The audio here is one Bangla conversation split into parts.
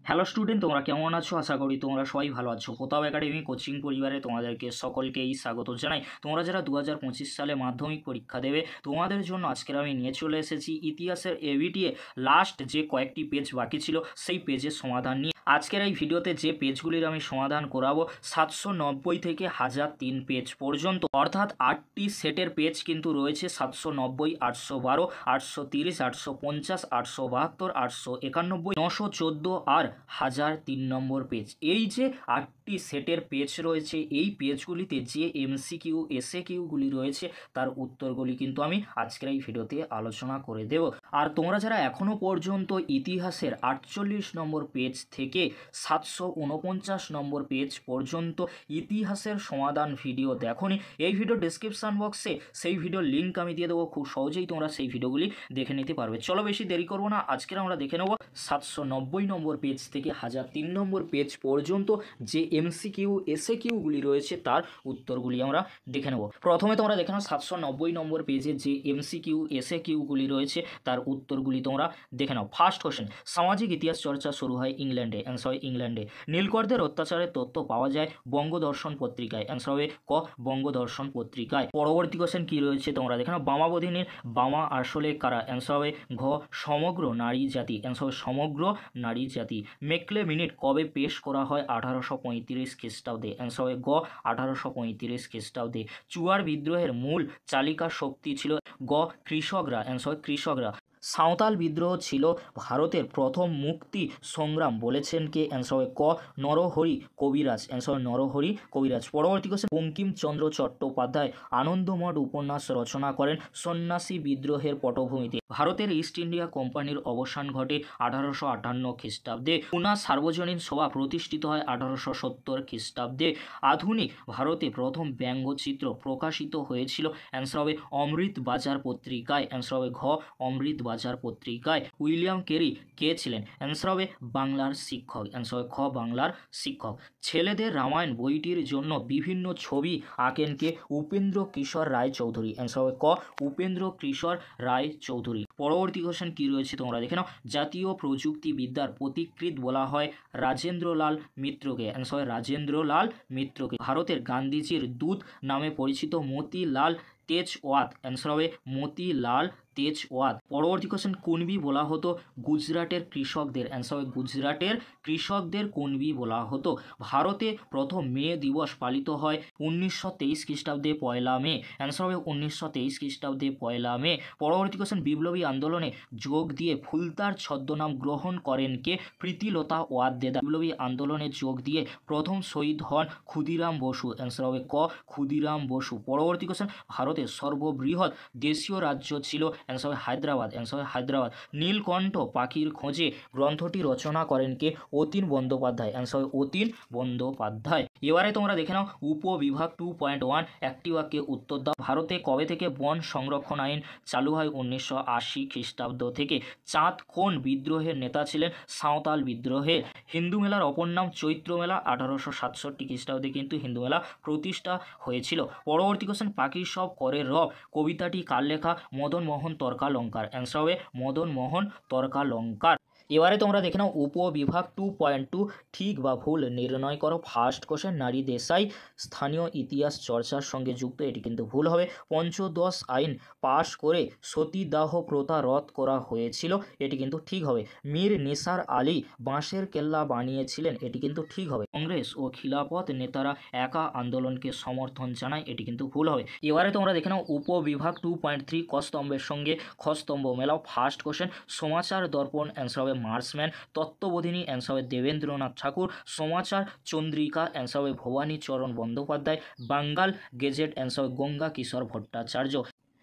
হ্যালো স্টুডেন্ট, তোমরা কেমন আছো? আশা করি তোমরা সবাই ভালো আছো। প্রতাপ একাডেমি কোচিং পরিবারে তোমাদেরকে সকলকেই স্বাগত জানাই। তোমরা যারা 2025 সালে মাধ্যমিক পরীক্ষা দেবে, তোমাদের জন্য আজকের আমি নিয়ে চলে এসেছি ইতিহাসের এবিটিএ লাস্ট যে কয়েকটি পেজ বাকি ছিল সেই পেজের সমাধান নিয়ে। আজকের এই ভিডিওতে যে পেজগুলির আমি সমাধান করাবো 790 থেকে 1003 পেজ পর্যন্ত, অর্থাৎ 8টি সেটের পেজ কিন্তু রয়েছে। 790, 812, 830, 850, 872, 891, 914 আর 1003 নম্বর পেজ। এই যে 8টি সেটের পেজ রয়েছে, এই পেজগুলিতে যে এমসিকিউ এসএকিউগুলি রয়েছে তার উত্তরগুলি কিন্তু আমি আজকের এই ভিডিওতে আলোচনা করে দেব। আর তোমরা যারা এখনও পর্যন্ত ইতিহাসের 48 নম্বর পেজ থেকে 749 নম্বর পেজ পর্যন্ত ইতিহাসের সমাধান ভিডিও দেখোনি, এই ভিডিও ডেসক্রিপশন বক্সে সেই ভিডিওর লিঙ্ক আমি দিয়ে দেবো। খুব সহজেই তোমরা সেই ভিডিওগুলি দেখে নিতে পারবে। চলো বেশি দেরি করবো না, আজকের আমরা দেখে নেব 790 নম্বর পেজ থেকে 1003 নম্বর পেজ পর্যন্ত যে এমসিকিউ এসএকিউগুলি রয়েছে তার উত্তরগুলি আমরা দেখে নেব। প্রথমে তোমরা দেখে নাও 790 নম্বর পেজে যে এমসিকিউ এসএকিউগুলি রয়েছে তার উত্তরগুলি তোমরা দেখে নাও। ফার্স্ট কোশ্চেন, সামাজিক ইতিহাস চর্চা শুরু হয় ইংল্যান্ডে। অ্যান্সার হয় ইংল্যান্ডে। নীলকরদের অত্যাচারের তথ্য পাওয়া যায় বঙ্গদর্শন পত্রিকায়। অ্যান্সার হবে ক, বঙ্গদর্শন পত্রিকায়। পরবর্তী কোশ্চেন কি রয়েছে তোমরা দেখে নাও। বামাবধিনীর বামা আসলে কারা? অ্যান্সার হবে ঘ, সমগ্র নারী জাতি। অ্যান্সার হবে সমগ্র নারী জাতি। মেকলে মিনিট কবে পেশ করা হয়? 1835 খ্রিস্টাব্দে। অ্যান্সার হবে গ, 1835 খ্রিস্টাব্দে। চুয়ার বিদ্রোহের মূল চালিকা শক্তি ছিল গ, কৃষকরা। অ্যান্সার হয় কৃষকরা। সাঁওতাল বিদ্রোহ ছিল ভারতের প্রথম মুক্তি সংগ্রাম, বলেছেন কে? অ্যান্সার হবে ক, নরহরি কবিরাজ। অ্যান্সার হবে নরহরি কবিরাজ। পরবর্তী কোশ্চেন, বঙ্কিমচন্দ্র চট্টোপাধ্যায় আনন্দমঠ উপন্যাস রচনা করেন সন্ন্যাসী বিদ্রোহের পটভূমিতে। ভারতের ইস্ট ইন্ডিয়া কোম্পানির অবসান ঘটে 1858 খ্রিস্টাব্দে। পুনা সার্বজনীন সভা প্রতিষ্ঠিত হয় 1870 খ্রিস্টাব্দে। আধুনিক ভারতে প্রথম ব্যঙ্গচিত্র প্রকাশিত হয়েছিল। অ্যান্সার হবে অমৃত বাজার পত্রিকায়। অ্যান্সার হবে ঘ, অমৃত বাজার পত্রিকায়। উইলিয়াম কেরি কে ছিলেন? অ্যান্সার হবে বাংলার শিক্ষক। অ্যান্সার হবে খ, বাংলার শিক্ষক। ছেলেদের রামায়ণ বইটির জন্য বিভিন্ন ছবি আঁকেন কে? উপেন্দ্র কিশোর রায় চৌধুরী। অ্যান্সার হবে ক, উপেন্দ্র কিশোর রায় চৌধুরী। পরবর্তী কোশ্চেন কি রয়েছে তোমরা দেখে নাও। জাতীয় প্রযুক্তিবিদ্যার পথিকৃৎ বলা হয় রাজেন্দ্রলাল মিত্রকে। অ্যান্সার হয় রাজেন্দ্রলাল মিত্রকে। ভারতের গান্ধীজির দূত নামে পরিচিত মতিলাল তেজওয়াত। অ্যান্সার হবে মতিলাল তেজওয়াত। পরবর্তী কোশ্চেন, কুণবি বলা হতো গুজরাটের কৃষকদের। অ্যান্সার হবে গুজরাটের কৃষকদের কুণবি বলা হতো। ভারতে প্রথম মে দিবস পালিত হয় 1923 খ্রিস্টাব্দে পয়লা মে। অ্যান্সার হবে 1923 খ্রিস্টাব্দে পয়লা মে। পরবর্তী কোশ্চেন, বিপ্লবী আন্দোলনে যোগ দিয়ে ফুলতার ছদ্মনাম গ্রহণ করেন কে? প্রীতিলতা ওয়াদ্দেদার। বিপ্লবী আন্দোলনে যোগ দিয়ে প্রথম শহীদ হন ক্ষুদিরাম বসু। অ্যান্সার হবে ক, ক্ষুদিরাম বসু। পরবর্তী কোশ্চেন, ভারতের সর্ববৃহৎ দেশীয় রাজ্য ছিল? অ্যান্সার হবে হায়দ্রাবাদ। অ্যান্সার হবে হায়দ্রাবাদ। নীলকণ্ঠ পাখির খোঁজে গ্রন্থটি রচনা করেন কে? অতীন বন্দ্যোপাধ্যায়। অ্যান্সার হবে অতীন বন্দ্যোপাধ্যায়। এবারে তোমরা দেখে নাও উপবিভাগ 2.1, একটি বাক্যে উত্তর দাও। ভারতে কবে থেকে বন সংরক্ষণ আইন চালু হয়? 1980 খ্রিস্টাব্দ থেকে। চাঁদ কোন বিদ্রোহের নেতা ছিলেন? সাঁওতাল বিদ্রোহের। হিন্দু মেলার অপর নাম চৈত্র মেলা। 1867 খ্রিস্টাব্দে কিন্তু হিন্দু মেলা প্রতিষ্ঠা হয়েছিল। পরবর্তী কোশ্চেন, পাখির সব করে রব কবিতাটি কার লেখা? মদন মোহন তর্কালঙ্কার। অ্যান্সার হবে মদন মোহন তর্কালঙ্কার। এবারে তোমরা দেখে নাও উপবিভাগ 2.2, ঠিক বা ভুল নির্ণয় করো। ফার্স্ট কোশ্চেন, নারী দেশাই স্থানীয় ইতিহাস চর্চার সঙ্গে যুক্ত। এটি কিন্তু ভুল হবে। পঞ্চদশ আইন পাশ করে সতীদাহ প্রথা রদ করা হয়েছিল। এটি কিন্তু ঠিক হবে। মীর নিসার আলী বাঁশের কেল্লা বানিয়েছিলেন। এটি কিন্তু ঠিক হবে। কংগ্রেস ও খিলাফত নেতারা একা আন্দোলনকে সমর্থন জানায়। এটি কিন্তু ভুল হবে। এবারে তোমরা দেখে নাও উপবিভাগ 2.3, ক স্তম্ভের সঙ্গে খ স্তম্ভ মেলাও। ফার্স্ট কোশ্চেন, সমাচার দর্পণ। অ্যান্সার হবে মার্সম্যান। তত্ত্ববোধিনী। অ্যান্সার হবে দেবেন্দ্রনাথ ঠাকুর। সমাচার চন্দ্রিকা। অ্যান্সার হবে ভবানীচরণ বন্দ্যোপাধ্যায়। বাঙ্গাল গেজেট। অ্যান্সার হবে গঙ্গা কিশোর ভট্টাচার্য।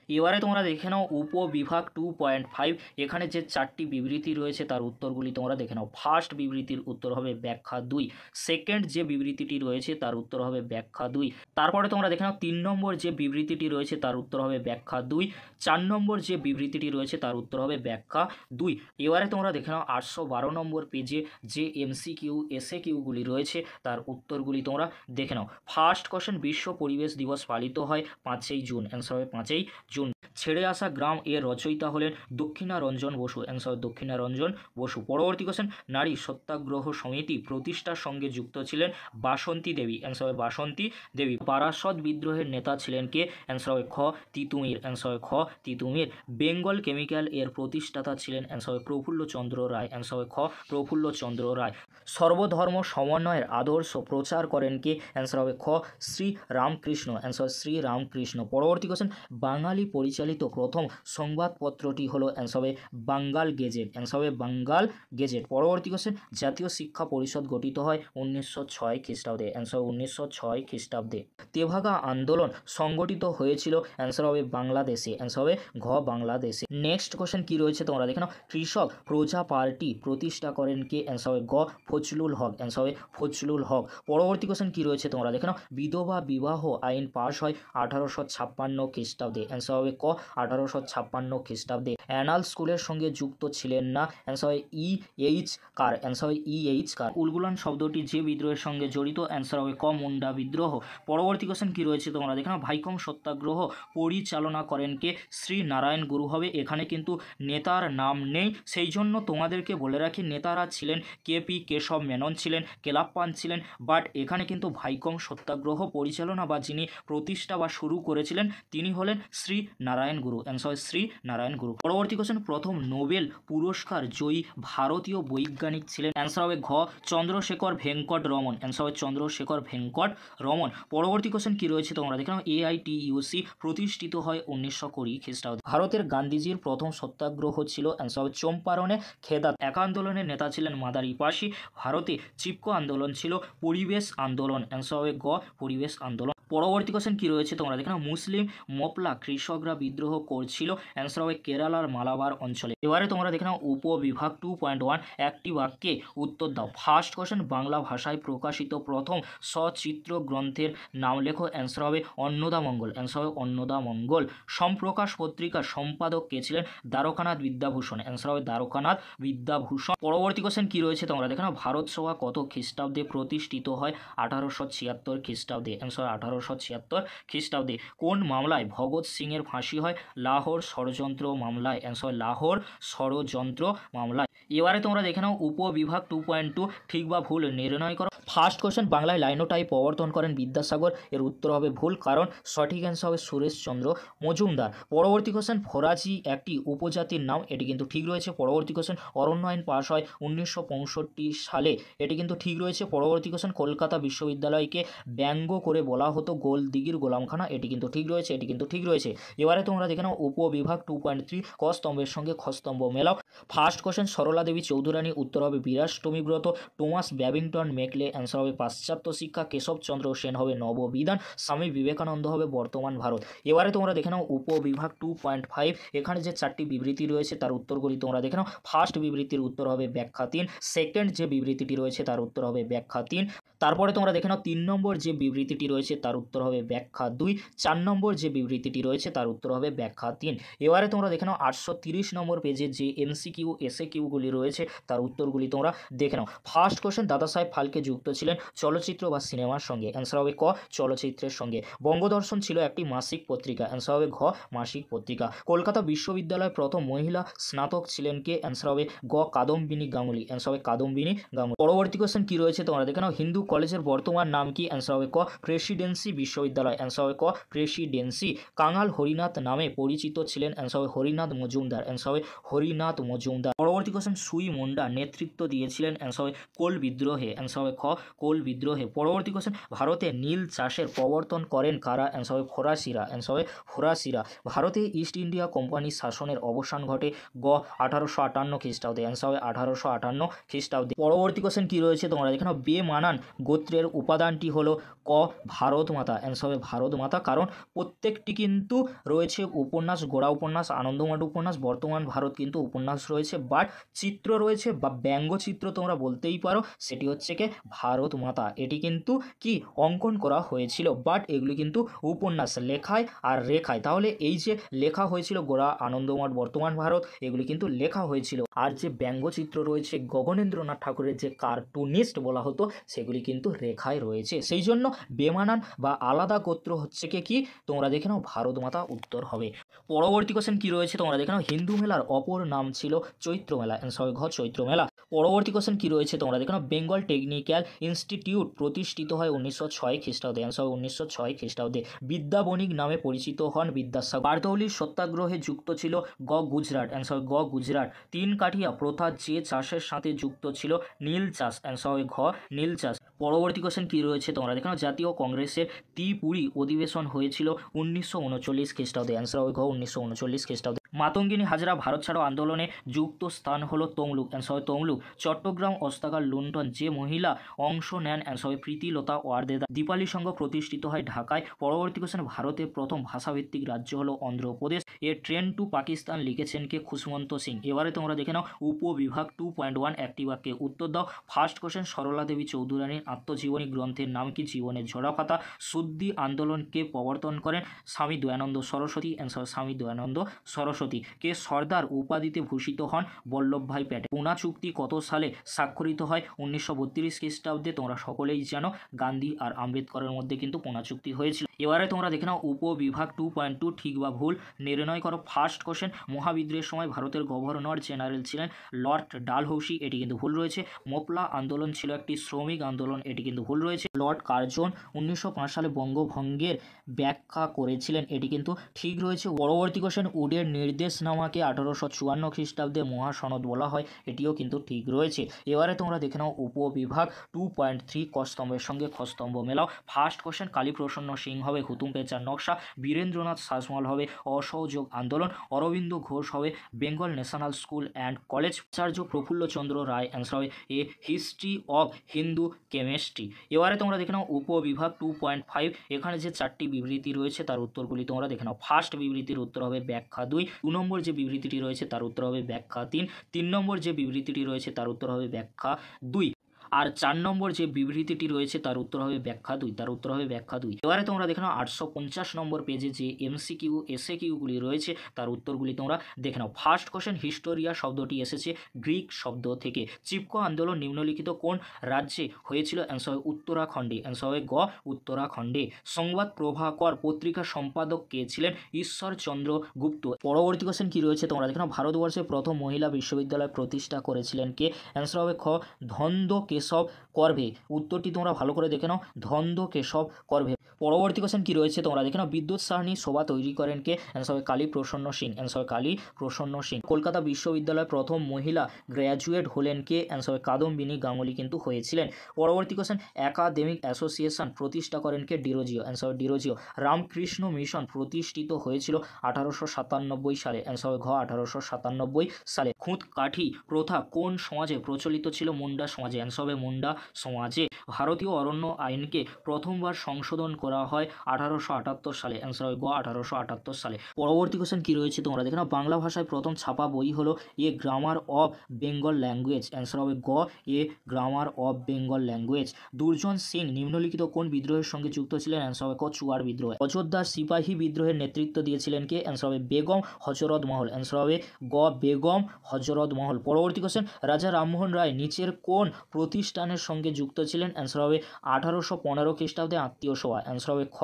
এবারে তোমরা দেখে নাও উপবিভাগ 2.5, এখানে যে 4টি বিবৃতি রয়েছে তার উত্তরগুলি তোমরা দেখে নাও। ফার্স্ট বিবৃতির উত্তর হবে ব্যাখ্যা 2। সেকেন্ড যে বিবৃতিটি রয়েছে তার উত্তর হবে ব্যাখ্যা 2। তারপরে তোমরা দেখে নাও 3 নম্বর যে বিবৃতিটি রয়েছে তার উত্তর হবে ব্যাখ্যা 2। 4 নম্বর যে বিবৃতিটি রয়েছে তার উত্তর হবে ব্যাখ্যা 2। এবারে তোমরা দেখে নাও 812 নম্বর পেজে যে এমসিকিউ এসএকিউগুলি রয়েছে তার উত্তরগুলি তোমরা দেখে নাও। ফার্স্ট কোশ্চেন, বিশ্ব পরিবেশ দিবস পালিত হয় 5ই জুন। অ্যান্সার হবে 5ই জুন। ছেড়ে আসা গ্রাম এর রচয়িতা হলেন দক্ষিণারঞ্জন বসু, অ্যান্সার দক্ষিণারঞ্জন বসু। পরবর্তী কোশ্চেন, নারী সত্যাগ্রহ সমিতি প্রতিষ্ঠার সঙ্গে যুক্ত ছিলেন বাসন্তী দেবী, অ্যান্সার বাসন্তী দেবী। বারাসত বিদ্রোহের নেতা ছিলেন কে, অ্যান্সার হবে খ তিতুমির, অ্যান্সার খ তিতুমির। বেঙ্গল কেমিক্যাল এর প্রতিষ্ঠাতা ছিলেন, অ্যান্সার হবে প্রফুল্লচন্দ্র রায়, অ্যান্সার হবে খ প্রফুল্লচন্দ্র রায়। সর্বধর্ম সমন্বয়ের আদর্শ প্রচার করেন কে, অ্যান্সার হবে খ শ্রী রামকৃষ্ণ, অ্যান্সার শ্রী রামকৃষ্ণ। পরবর্তী কোশ্চেন, বাঙালি পরিচালিত প্রথম সংবাদপত্রটি হলো, অ্যান্সার হবে বাঙ্গাল গেজেট, অ্যান্সার হবে বাঙ্গাল গেজেট। পরবর্তী কোশ্চেন, জাতীয় শিক্ষা পরিষদ গঠিত হয় 1906 খ্রিস্টাব্দে, অ্যান্সার 1906 খ্রিস্টাব্দে। তেভাগা আন্দোলন সংগঠিত হয়েছিল, অ্যান্সার হবে বাংলাদেশে, অ্যান্সার হবে ঘ বাংলাদেশে। নেক্সট কোশ্চেন কি রয়েছে তোমরা দেখে নাও, কৃষক প্রজা পার্টি প্রতিষ্ঠা করেন কে, অ্যান্সার হবে গ ফজলুল হক, অ্যান্সার হবে ফজলুল হক। পরবর্তী কোশ্চেন কি রয়েছে তোমরা দেখে নাও, বিধবা বিবাহ আইন পাশ হয় 1856 খ্রিস্টাব্দে, অ্যান্সার হবে ক 1856 খ্রিস্টাব্দে। অ্যানাল স্কুলের সঙ্গে যুক্ত ছিলেন না, অ্যান্সার হয় এইচ কার, অ্যান্সার হয় এইচ কার। উলগুলান শব্দটি যে বিদ্রোহের সঙ্গে জড়িত, অ্যান্সার হবে ক মুন্ডা বিদ্রোহ। পরবর্তী কোশ্চেন কি রয়েছে তোমরা দেখে নাও, ভাইকম সত্যাগ্রহ পরিচালনা করেন কে, শ্রী নারায়ণ গুরু হবে। এখানে কিন্তু নেতার নাম নেই, সেই জন্য তোমাদেরকে বলে রাখি নেতারা ছিলেন কেপি কেশব মেনন ছিলেন, কেলাপ্পান ছিলেন, বাট এখানে কিন্তু ভাইকম সত্যাগ্রহ পরিচালনা বা যিনি প্রতিষ্ঠা বা শুরু করেছিলেন তিনি হলেন শ্রী নারায়ণ গুরু, অ্যান্সার শ্রী নারায়ণ গুরু। পরবর্তী কোশ্চেন, প্রথম নোবেল পুরস্কার জয়ী ভারতীয় বৈজ্ঞানিক ছিলেন, অ্যান্সার হবে ঘ চন্দ্রশেখর ভেঙ্কট রমন, অ্যান্সার হবে চন্দ্রশেখর ভেঙ্কট রমন। পরবর্তী কোশ্চেন কি রয়েছে তোমরা দেখে নাও, AITUC প্রতিষ্ঠিত হয় 1920 খ্রিস্টাব্দে। ভারতের গান্ধীজির প্রথম সত্যাগ্রহ ছিল, অ্যান্সার হবে চম্পারণে খেদাত। এক আন্দোলনের নেতা ছিলেন মাদারি পাশি। ভারতে চিপকো আন্দোলন ছিল পরিবেশ আন্দোলন, অ্যান্সার হবে গ পরিবেশ আন্দোলন। পরবর্তী কোশ্চেন কি রয়েছে তোমরা দেখে নাও, মুসলিম মপলা কৃষকরা বিদ্রোহ করছিল, অ্যান্সার হবে কেরালার মালাবার অঞ্চলে। এবারে তোমরা দেখে নাও উপবিভাগ 2.1 একটি বাক্যে উত্তর দাও। ফার্স্ট কোশ্চেন, বাংলা ভাষায় প্রকাশিত প্রথম সচিত্র গ্রন্থের নাম লেখো, অ্যান্সার হবে অন্নদামঙ্গল, অ্যান্সার হবে অন্নদামঙ্গল। সম্প্রকাশ পত্রিকার সম্পাদক কে ছিলেন, দ্বারকানাথ বিদ্যাভূষণ, অ্যান্সার হবে দ্বারকানাথ বিদ্যাভূষণ। পরবর্তী কোশ্চেন কি রয়েছে তোমরা দেখে নাও, ভারত সভা কত খ্রিস্টাব্দে প্রতিষ্ঠিত হয়, 1876 খ্রিস্টাব্দে, অ্যান্সার 1876 খ্রিস্টাব্দে। কোন মামলায় ভগৎ সিং এর ফাঁসি হয়, লাহোর ষড়যন্ত্র মামলায়, অ্যান্সার লাহোর ষড়যন্ত্র মামলায়। এবারে তোমরা দেখে নাও উপবিভাগ 2.2 ঠিক বা ভুল নির্ণয় করো। ফার্স্ট কোশ্চেন, বাংলায় লাইনোটাইপ প্রবর্তন করেন বিদ্যাসাগর, এর উত্তর হবে ভুল, কারণ সঠিক অ্যান্সার হবে সুরেশচন্দ্র মজুমদার। পরবর্তী কোশ্চেন, ফরাজি একটি উপজাতির নাম, এটি কিন্তু ঠিক রয়েছে। পরবর্তী কোশ্চেন, অরণ্য আইন পাশ হয় 1965 সালে, এটি কিন্তু ঠিক রয়েছে। পরবর্তী কোশ্চেন, কলকাতা বিশ্ববিদ্যালয়কে ব্যঙ্গ করে বলা হতো গোলদিঘির গোলামখানা, এটি কিন্তু ঠিক রয়েছে, এটি কিন্তু ঠিক রয়েছে। এবারে তোমরা দেখে নাও উপবিভাগ 2.3 ক স্তম্ভের সঙ্গে খ স্তম্ভ মেলাও। ফার্স্ট কোশ্চেন, সরলা দেবী চৌধুরানী, উত্তর হবে বিরাষ্টমী ব্রত। টমাস ব্যাবিংটন মেকলে, অ্যান্সার হবে পাশ্চাত্য শিক্ষা। কেশবচন্দ্র সেন হবে নববিধান। স্বামী বিবেকানন্দ হবে বর্তমান ভারত। এবারে তোমরা দেখে নাও উপবিভাগ 2.5, এখানে যে চারটি বিবৃতি রয়েছে তার উত্তরগুলি তোমরা দেখে নাও। ফার্স্ট বিবৃতির উত্তর হবে ব্যাখ্যা 3, সেকেন্ড যে বিবৃতিটি রয়েছে তার উত্তর হবে ব্যাখ্যা 3, তারপরে তোমরা দেখে নাও 3 নম্বর যে বিবৃতিটি রয়েছে তার উত্তর হবে ব্যাখ্যা 2, 4 নম্বর যে বিবৃতিটি রয়েছে তার উত্তর হবে ব্যাখ্যা 3। এবারে তোমরা দেখে নাও 830 নম্বর পেজে যে MCQ SAQগুলি রয়েছে তার উত্তরগুলি তোমরা দেখে নাও। ফার্স্ট কোশ্চেন, দাদা সাহেব ফালকে যুক্ত ছিলেন চলচ্চিত্র বা সিনেমার সঙ্গে, অ্যান্সার হবে ক চলচ্চিত্রের সঙ্গে। বঙ্গদর্শন ছিল একটি মাসিক পত্রিকা, অ্যান্সার হবে ঘ মাসিক পত্রিকা। কলকাতা বিশ্ববিদ্যালয়ের প্রথম মহিলা স্নাতক ছিলেন কে, অ্যান্সার হবে গ কাদম্বিনী গাঙ্গুলি, অ্যান্সার হবে কাদম্বিনী গাঙ্গুলি। পরবর্তী কোশ্চেন কি রয়েছে তোমরা দেখে নাও, হিন্দু কলেজের বর্তমান নাম কি, অ্যান্সার হবে ক প্রেসিডেন্সি বিশ্ববিদ্যালয়, অ্যান্সার হবে ক প্রেসিডেন্সি। কাঙাল হরিনাথ নামে পরিচিত ছিলেন, অ্যান্সার হবে হরিনাথ মজুমদার, অ্যান্সার হবে হরিনাথ মজুমদার। পরবর্তী কোশ্চেন, সুই মুন্ডা নেতৃত্ব দিয়েছিলেন, অ্যান্সার হবে কোল বিদ্রোহে, অ্যান্সার হবে খ কোল বিদ্রোহে। পরবর্তী কোশ্চেন, ভারতে নীল চাষের প্রবর্তন করেন কারা, অ্যান্সার হবে ফরাসিরা, অ্যান্সার হবে ফরাসিরা। ভারতে ইস্ট ইন্ডিয়া কোম্পানির শাসনের অবসান ঘটে গ 1858 খ্রিস্টাব্দে, অ্যান্সার হবে 1858 খ্রিস্টাব্দে। পরবর্তী কোশ্চেন কি রয়েছে তোমরা দেখে নাও, বেমানান গোত্রের উপাদানটি হলো ক ভারত মাতা, অ্যান্সার হবে ভারত মাতা, কারণ প্রত্যেকটি কিন্তু রয়েছে উপন্যাস, গোড়া উপন্যাস, আনন্দমঠ উপন্যাস, বর্তমান ভারত কিন্তু উপন্যাস রয়েছে, বাট চিত্র রয়েছে বা ব্যঙ্গচিত্র তোমরা বলতেই পারো, সেটি হচ্ছে কি ভারত মাতা। এটি কিন্তু কি অঙ্কন করা হয়েছিল, বাট এগুলি কিন্তু উপন্যাস লেখায় আর রেখায়। তাহলে এই যে লেখা হয়েছিল গোড়া, আনন্দমঠ, বর্তমান ভারত, এগুলি কিন্তু লেখা হয়েছিল। আর যে ব্যঙ্গচিত্র রয়েছে গগনেন্দ্রনাথ ঠাকুরের যে কার্টুনিস্ট বলা হতো সেগুলি কিন্তু রেখায় রয়েছে। সেই জন্য বেমানান বা আলাদা গোত্র হচ্ছে কি তোমরা দেখে নাও ভারত মাতা উত্তর হবে। পরবর্তী কোশ্চেন কি রয়েছে তোমরা দেখে নাও, হিন্দু মেলার অপর নাম ছিল চৈত্র মেলা, অ্যান্সার হবে ঘ চৈত্র মেলা। পরবর্তী কোশ্চেন কি রয়েছে তোমরা দেখে নাও, বেঙ্গল টেকনিক্যাল ইনস্টিটিউট প্রতিষ্ঠিত হয় 1906 খ্রিস্টাব্দে, অ্যান্সার হবে 1906 খ্রিস্টাব্দে। বিদ্যা বণিক নামে পরিচিত হন বিদ্যাসাগর। বারদৌলির সত্যাগ্রহে যুক্ত ছিল গ গুজরাট, অ্যান্সার গ গুজরাট। তিন কাঠিয়া প্রথা যে চাষের সাথে যুক্ত ছিল, নীল চাষ, অ্যান্সার হবে ঘ নীল চাষ। পরবর্তী কোশ্চেন কি রয়েছে তোমরা দেখে নাও, জাতীয় কংগ্রেসের ত্রিপুরী অধিবেশন হয়েছিল 1939 খ্রিস্টাব্দে, অ্যান্সার হবে ঘ 1939 খ্রিস্টাব্দে। মাতঙ্গিনী হাজরা ভারত ছাড়ো আন্দোলনে যুক্ত স্থান হলো তমলুক, অ্যান্সার হবে তমলুক। চট্টগ্রাম অস্ত্রাগার লুণ্ঠন যে মহিলা অংশ নেন, অ্যান্সার হবে প্রীতিলতা ওয়ার্দেদা। দীপালি সংঘ প্রতিষ্ঠিত হয় ঢাকায়। পরবর্তী কোশ্চেন, ভারতের প্রথম ভাষাভিত্তিক রাজ্য হলো অন্ধ্রপ্রদেশ। এ ট্রেন টু পাকিস্তান লিখেছেন কে, খুশবন্ত সিং। এবারে তোমরা দেখে নাও উপবিভাগ 2.1 একটি বাক্যে উত্তর দাও। ফার্স্ট কোশ্চেন, সরলা দেবী চৌধুরানীর আত্মজীবনী গ্রন্থের নাম কি, জীবনের ঝরাপাতা। শুদ্ধি আন্দোলনকে প্রবর্তন করেন স্বামী দয়ানন্দ সরস্বতী, অ্যান্সার স্বামী দয়ানন্দ সরস্বতী। কে সর্দার উপাধিতে ভূষিত হন, বল্লভভাই প্যাটেল। পুনা চুক্তি কত সালে স্বাক্ষরিত হয়, 1932 খ্রিস্টাব্দে। তোমরা সকলেই জানো গান্ধী আর আম্বেদকরের মধ্যে কিন্তু পুনা চুক্তি হয়েছিল। এবারে তোমরা দেখে নাও উপবিভাগ 2.2 ঠিক বা ভুল নির্ণয় করো। ফার্স্ট কোশ্চেন, মহাবিদ্রোহের সময় ভারতের গভর্নর জেনারেল ছিলেন লর্ড ডালহৌসি, এটি কিন্তু ভুল রয়েছে। মোপলা আন্দোলন ছিল একটি শ্রমিক আন্দোলন, এটি কিন্তু ভুল রয়েছে। লর্ড কার্জন 1905 সালে বঙ্গভঙ্গের ব্যাখ্যা করেছিলেন, এটি কিন্তু ঠিক রয়েছে। পরবর্তী কোশ্চেন, উডের নির্দেশনামাকে 1854 খ্রিস্টাব্দে মহাসনদ বলা হয়, এটিও কিন্তু ঠিক রয়েছে। এবারে তোমরা দেখে নাও উপবিভাগ 2.3 কস্তম্ভের সঙ্গে খস্তম্ভ মেলাও। ফার্স্ট কোশ্চেন, কালীপ্রসন্ন সিং হবে হুতুম পেঁচার নকশা, বীরেন্দ্রনাথ শাসমল হবে অসহযোগ আন্দোলন, অরবিন্দ ঘোষ হবে Bengal national school and college, Acharya Prafullachandra Ray, answer হবে a history of Hindu chemistry. এবারে তোমরা দেখে নাও উপবিভাগ 2.5, এখানে যে চারটি বিবৃতি রয়েছে তার উত্তরগুলি তোমরা দেখে নাও। ফার্স্ট বিবৃতির উত্তর হবে ব্যাখ্যা 2, 2 নম্বর যে বিবৃতিটি রয়েছে তার উত্তর হবে ব্যাখ্যা 3, 3 নম্বর যে বিবৃতিটি রয়েছে তার উত্তর হবে ব্যাখ্যা 2, আর 4 নম্বর যে বিবৃতিটি রয়েছে তার উত্তর হবে ব্যাখ্যা 2, তার উত্তর হবে ব্যাখ্যা 2। এবারে তোমরা দেখে নাও 850 নম্বর পেজে যে এমসিকিউ এসএকিউগুলি রয়েছে তার উত্তরগুলি তোমরা দেখে নাও। ফার্স্ট কোশ্চেন, হিস্টোরিয়া শব্দটি এসেছে গ্রিক শব্দ থেকে। চিপকো আন্দোলন নিম্নলিখিত কোন রাজ্যে হয়েছিল, অ্যান্সার হবে উত্তরাখণ্ডে, অ্যান্সার হবে গ উত্তরাখণ্ডে। সংবাদ প্রভাকর পত্রিকার সম্পাদক কে ছিলেন, ঈশ্বরচন্দ্র গুপ্ত। পরবর্তী কোশ্চেন কি রয়েছে তোমরা দেখে নাও, ভারতবর্ষের প্রথম মহিলা বিশ্ববিদ্যালয় প্রতিষ্ঠা করেছিলেন কে, অ্যান্সার হবে খ ধন্দ কেশব করভে। উত্তরটি তোমরা ভালো করে দেখে নাও, ধন্দ কেশব করভে। পরবর্তী কোশ্চেন কি রয়েছে তোমরা দেখে নাও, বিদ্যুৎ সারণী শোভা তৈরি করেন কে, অ্যান্সার হবে কালী প্রসন্ন সিং, অ্যান্সার হবে কালী প্রসন্ন সিং। কলকাতা বিশ্ববিদ্যালয়ের প্রথম মহিলা গ্র্যাজুয়েট হলেন কে, অ্যান্সার হবে কাদম্বিনী গাঙ্গুলি কিন্তু হয়েছিলেন। পরবর্তী কোশ্চেন, একাডেমিক অ্যাসোসিয়েশন প্রতিষ্ঠা করেন কে, ডিরোজিও, অ্যান্সার হবে ডিরোজিও। রামকৃষ্ণ মিশন প্রতিষ্ঠিত হয়েছিল 1897 সালে, অ্যান্সার হবে ঘ 1897 সালে। খুঁত কাঠি প্রথা কোন সমাজে প্রচলিত ছিল, মুন্ডা সমাজে, অ্যান্সার হবে মুন্ডা সমাজে। ভারতীয় অরণ্য আইনকে প্রথমবার সংশোধন করা হয় 1878 সালে, অ্যান্সার হবে গ 1878 সালে। পরবর্তী কোশ্চেন কি রয়েছে তোমরা দেখে নাও, বাংলা ভাষায় প্রথম ছাপা বই হলো a grammar of Bengal language, answer হবে গ a grammar of Bengal language. Durjan Singh নিম্নলিখিত কোন বিদ্রোহের সঙ্গে যুক্ত ছিলেন, অ্যান্সার হবে ক চুয়ার বিদ্রোহ। অযোধ্যার সিপাহী বিদ্রোহের নেতৃত্ব দিয়েছিলেন কে, অ্যান্সার হবে বেগম হজরত মহল, অ্যান্সার হবে গ বেগম হজরত মহল। পরবর্তী কোশ্চেন, রাজা রামমোহন রায় নিচের কোন প্রতিষ্ঠানের সঙ্গে যুক্ত ছিলেন, অ্যান্সার হবে 1815 খ্রিস্টাব্দে আত্মীয় সভা, অ্যান্সার হবে খ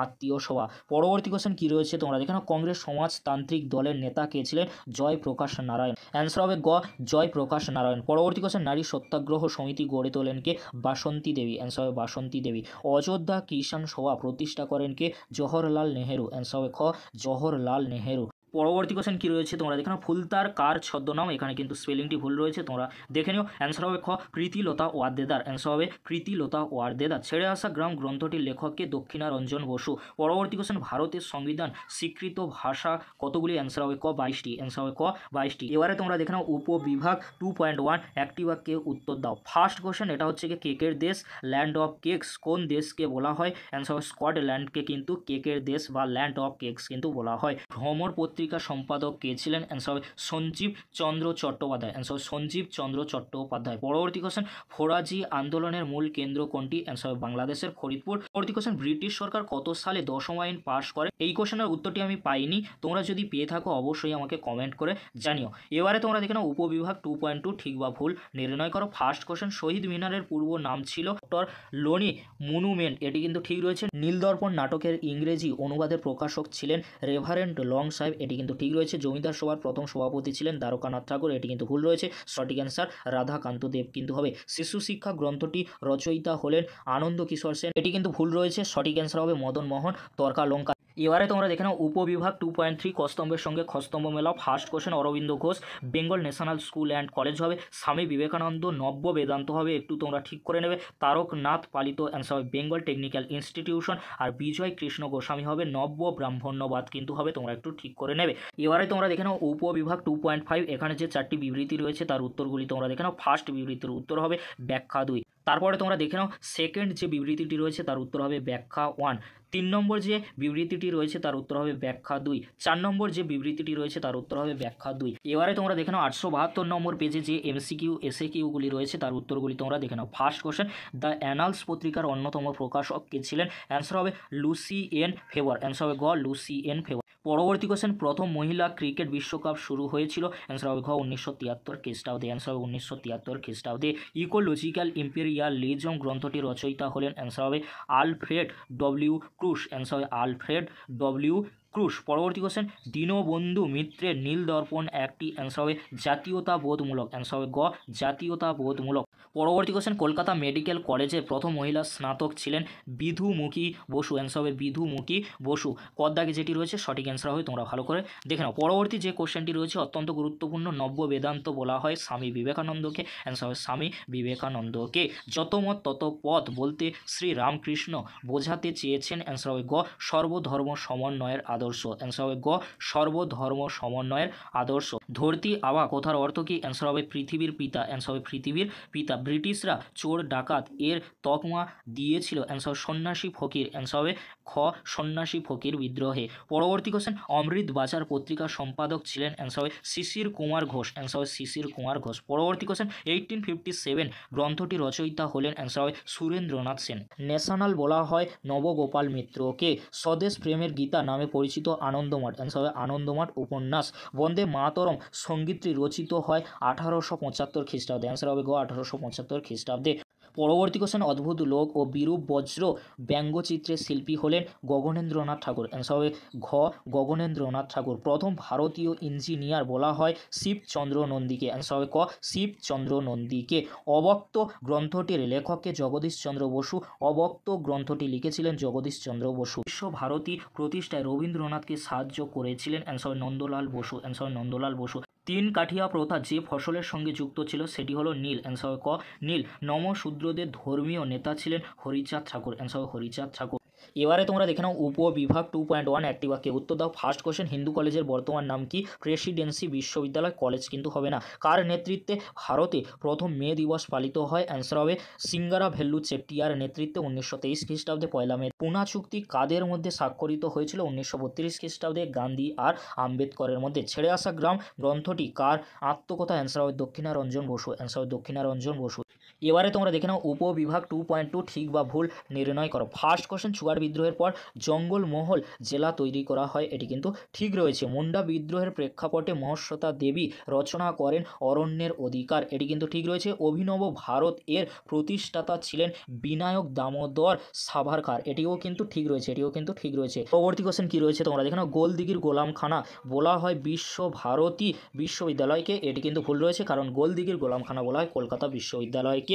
আত্মীয় সভা। পরবর্তী কোশ্চেন কি রয়েছে তোমরা দেখে নাও, কংগ্রেস সমাজতান্ত্রিক দলের নেতা কে ছিলেন, জয়প্রকাশ নারায়ণ, অ্যান্সার হবে গ জয়প্রকাশ নারায়ণ। পরবর্তী কোশ্চেন, নারী সত্যাগ্রহ সমিতি গড়ে তোলেন কে, বাসন্তী দেবী, অ্যান্সার হবে বাসন্তী দেবী। অযোধ্যা কিষাণ সভা প্রতিষ্ঠা করেন কে, জওহরলাল নেহেরু, অ্যান্সার হবে খ জওহরলাল নেহেরু। পরবর্তী কোশ্চেন কি রয়েছে তোমরা দেখে নাও, ফুলতার কার ছদ্মনাম, এখানে কিন্তু স্পেলিংটি ভুল রয়েছে, তোমরা দেখে নিও। অ্যান্সার হবে খ প্রীতিলতা ওয়াদ্দেদার, অ্যান্সার হবে প্রীতিলতা ওয়াদ্দেদার। ছেড়ে আসা গ্রাম গ্রন্থটির লেখককে দক্ষিণারঞ্জন বসু। পরবর্তী কোশ্চেন, ভারতের সংবিধান স্বীকৃত ভাষা কতগুলি, অ্যান্সার হবে ক 22টি, অ্যান্সার হবে ক 22টি। এবারে তোমরা দেখে নাও উপবিভাগ 2.1 একটি বাক্যে উত্তর দাও। ফার্স্ট কোশ্চেন, এটা হচ্ছে কি কেকের দেশ, ল্যান্ড অফ কেকস কোন দেশকে বলা হয়, অ্যান্সার হবে স্কটল্যান্ডকে কিন্তু কেকের দেশ বা ল্যান্ড অফ কেকস কিন্তু বলা হয়। ভ্রমর পত্রিকা পত্রিকা সম্পাদক কে ছিলেন? অ্যান্সার হবে সঞ্জীব চন্দ্র চট্টোপাধ্যায়। অ্যান্সার হবে সঞ্জীব চন্দ্র চট্টোপাধ্যায়। পরবর্তী কোশ্চেন, ফরাজি আন্দোলনের মূল কেন্দ্র কোনটি? অ্যান্সার হবে বাংলাদেশের ফরিদপুর। পরবর্তী কোশ্চেন, ব্রিটিশ সরকার কত সালে 10ম আইন পাশ করে? এই কোশ্চেনের উত্তরটি আমি পাইনি, তোমরা যদি পেয়ে থাকো অবশ্যই আমাকে কমেন্ট করে জানিও। এবারে তোমরা দেখে নাও উপবিভাগ 2.2 ঠিক বা ভুল নির্ণয় করো। ফার্স্ট কোশ্চেন, শহীদ মিনারের পূর্ব নাম ছিল ডক্টর লোনি মনুমেন্ট, এটি কিন্তু ঠিক রয়েছে। নীলদর্পণ নাটকের ইংরেজি অনুবাদের প্রকাশক ছিলেন রেভারেন্ড লং সাহেব, এটি কিন্তু ঠিক রয়েছে। জমিদার সভার প্রথম সভাপতি ছিলেন দ্বারকানাথ ঠাকুর, এটি কিন্তু ভুল রয়েছে। সঠিক অ্যান্সার রাধাকান্ত দেব কিন্তু হবে। শিশু শিক্ষা গ্রন্থটি রচয়িতা হলেন আনন্দ কিশোর সেন, এটি কিন্তু ভুল রয়েছে। সঠিক অ্যান্সার হবে মদন মোহন তর্কালঙ্কার। এবারে তোমরা দেখে নাও উপবিভাগ 2.3 কস্তম্ভের সঙ্গে খস্তম্ভ মেলাও। First question, Aurobindo Ghosh Bengal national school and college হবে। স্বামী বিবেকানন্দ নব্য বেদান্ত হবে, একটু তোমরা ঠিক করে নেবে। তারকনাথ পালিত, অ্যান্সার হবে বেঙ্গল টেকনিক্যাল ইনস্টিটিউশন। আর বিজয় কৃষ্ণ গোস্বামী হবে নব্য ব্রাহ্মণ্যবাদ কিন্তু হবে, তোমরা একটু ঠিক করে নেবে। এবারে তোমরা দেখে নাও উপবিভাগ 2.5, এখানে যে 4টি বিবৃতি রয়েছে তার উত্তরগুলি তোমরা দেখে নাও। ফার্স্ট বিবৃতির উত্তর হবে ব্যাখ্যা 2। তারপরে তোমরা দেখে নাও সেকেন্ড যে বিবৃতিটি রয়েছে তার উত্তর হবে ব্যাখ্যা 1। 3 নম্বর যে বিবৃতিটি রয়েছে তার উত্তর হবে ব্যাখ্যা 2। 4 নম্বর যে বিবৃতিটি রয়েছে তার উত্তর হবে ব্যাখ্যা 2। এবারে তোমরা দেখে নাও 872 নম্বর পেজে যে এমসিকিউ এসএকিউগুলি রয়েছে তার উত্তরগুলি তোমরা দেখে নাও। ফার্স্ট কোশ্চেন, দ্য অ্যানালস পত্রিকার অন্যতম প্রকাশক কে ছিলেন? অ্যান্সার হবে লুসি এন ফেভার। অ্যান্সার হবে গ লুসি এন ফেভার। পরবর্তী কোশ্চেন, প্রথম মহিলা ক্রিকেট বিশ্বকাপ শুরু হয়েছিল? অ্যান্সার হবে ঘ 1973 খ্রিস্টাব্দে। অ্যান্সার হবে 1973 খ্রিস্টাব্দে। ইকোলজিক্যাল ইম্পেরিয়ালিজম গ্রন্থটির রচয়িতা হলেন? অ্যান্সার হবে আলফ্রেড ডব্লিউ ক্রুশ। অ্যান্সার হবে আলফ্রেড ডব্লিউ ক্রুশ। পরবর্তী কোশ্চেন, দীনবন্ধু মিত্রের নীলদর্পণ একটি, অ্যান্সার হবে জাতীয়তাবোধমূলক। অ্যান্সার হবে গ জাতীয়তাবোধমূলক। পরবর্তী কোশ্চেন, কলকাতা মেডিকেল কলেজের প্রথম মহিলা স্নাতক ছিলেন বিধুমুখী বসু। অ্যান্সার হবে বিধুমুখী বসু। কদ্দাকে যেটি রয়েছে সঠিক অ্যান্সার হবে, তোমরা ভালো করে দেখে নাও। পরবর্তী যে কোশ্চেনটি রয়েছে অত্যন্ত গুরুত্বপূর্ণ, নব্য বেদান্ত বলা হয় স্বামী বিবেকানন্দকে। অ্যান্সার হবে স্বামী বিবেকানন্দকে। যত মত তত পথ বলতে শ্রী রামকৃষ্ণ বোঝাতে চেয়েছেন? অ্যান্সার হবে গ সর্বধর্ম সমন্বয়ের আদর্শ। অ্যান্সার হবে গ সর্বধর্ম সমন্বয়ের আদর্শ। ধরতি আবা কথার অর্থ কি? অ্যান্সার হবে পৃথিবীর পিতা। অ্যান্সার হবে পৃথিবীর পিতা। ব্রিটিশরা চোর ডাকাত এর তকমা দিয়েছিল? অ্যান্সার সন্ন্যাসী ফকির। অ্যান্সার হবে খ সন্ন্যাসী ফকির বিদ্রোহে। পরবর্তী কোশ্চেন, অমৃত বাজার পত্রিকার সম্পাদক ছিলেন? অ্যান্সার হবে শিশির কুমার ঘোষ। অ্যান্সার হবে শিশির কুমার ঘোষ। পরবর্তী কোশ্চেন, 1857 গ্রন্থটি রচয়িতা হলেন? অ্যান্সার হবে সুরেন্দ্রনাথ সেন। ন্যাশনাল বলা হয় নবগোপাল মিত্রকে। স্বদেশ প্রেমের গীতা নামে পরিচিত আনন্দমঠ। অ্যান্সার হবে আনন্দমঠ উপন্যাস। বন্দে মাতরম সঙ্গীতটি রচিত হয় 1875 খ্রিস্টাব্দে। অ্যান্সার হবে গ 1875 খ্রিস্টাব্দে। পরবর্তী কোশ্চেন, অদ্ভুত লোক ও বিরূপ বজ্র ব্যঙ্গচিত্রের শিল্পী হলেন গগনেন্দ্রনাথ ঠাকুর। অ্যান্সার হবে ঘ গগনেন্দ্রনাথ ঠাকুর। প্রথম ভারতীয় ইঞ্জিনিয়ার বলা হয় শিবচন্দ্র নন্দীকে। অ্যান্সার হবে ক শিবচন্দ্র নন্দীকে। অবক্ত গ্রন্থটির লেখককে জগদীশচন্দ্র বসু। অবক্ত গ্রন্থটি লিখেছিলেন জগদীশচন্দ্র বসু। বিশ্বভারতী প্রতিষ্ঠায় রবীন্দ্রনাথকে সাহায্য করেছিলেন? অ্যান্সার হবে নন্দলাল বসু। অ্যান্সার হবে নন্দলাল বসু। 3 কাঠিয়া প্রথা যে ফসলের সঙ্গে যুক্ত ছিল সেটি হলো নীল। অ্যান্সার হবে ক নীল। নমশূদ্রদের ধর্মীয় নেতা ছিলেন হরিচাঁদ ঠাকুর। অ্যান্সার হবে হরিচাঁদ ঠাকুর। এবারে তোমরা দেখে নাও উপবিভাগ 2.1 একটি বাক্যে উত্তর দাও। ফার্স্ট কোশ্চেন, হিন্দু কলেজের বর্তমান নাম কি? প্রেসিডেন্সি বিশ্ববিদ্যালয়। কলেজ কিন্তু হবে না। কার নেতৃত্বে ভারতে প্রথম মে দিবস পালিত হয়? অ্যান্সার হবে সিঙ্গারা ভেল্লু চেট্টিয়ার নেতৃত্বে 1923 খ্রিস্টাব্দে 1 মে। পুনা চুক্তি কাদের মধ্যে স্বাক্ষরিত হয়েছিল? 1932 খ্রিস্টাব্দে গান্ধী আর আম্বেদকরের মধ্যে। ছেড়ে আসা গ্রাম গ্রন্থটি কার আত্মকথা? অ্যান্সার হবে দক্ষিণারঞ্জন বসু। অ্যান্সার হবে দক্ষিণারঞ্জন বসু। এবারে তোমরা দেখে নাও উপবিভাগ 2.2 ঠিক বা ভুল নির্ণয় করো। ফার্স্ট কোশ্চেন, চুয়ার বিদ্রোহের পর জঙ্গলমহল জেলা তৈরি করা হয়, এটি কিন্তু ঠিক রয়েছে। মুন্ডা বিদ্রোহের প্রেক্ষাপটে মহাশ্বেতা দেবী রচনা করেন অরণ্যের অধিকার, এটি কিন্তু ঠিক রয়েছে। অভিনব ভারত এর প্রতিষ্ঠাতা ছিলেন বিনায়ক দামোদর সাভারকার, এটিও কিন্তু ঠিক রয়েছে। এটিও কিন্তু ঠিক রয়েছে। পরবর্তী কোশ্চেন কি রয়েছে তোমরা দেখে নাও। গোলদিঘির গোলামখানা বলা হয় বিশ্বভারতী বিশ্ববিদ্যালয়কে, এটি কিন্তু ভুল রয়েছে, কারণ গোলদিঘির গোলামখানা বলা হয় কলকাতা বিশ্ববিদ্যালয়কে।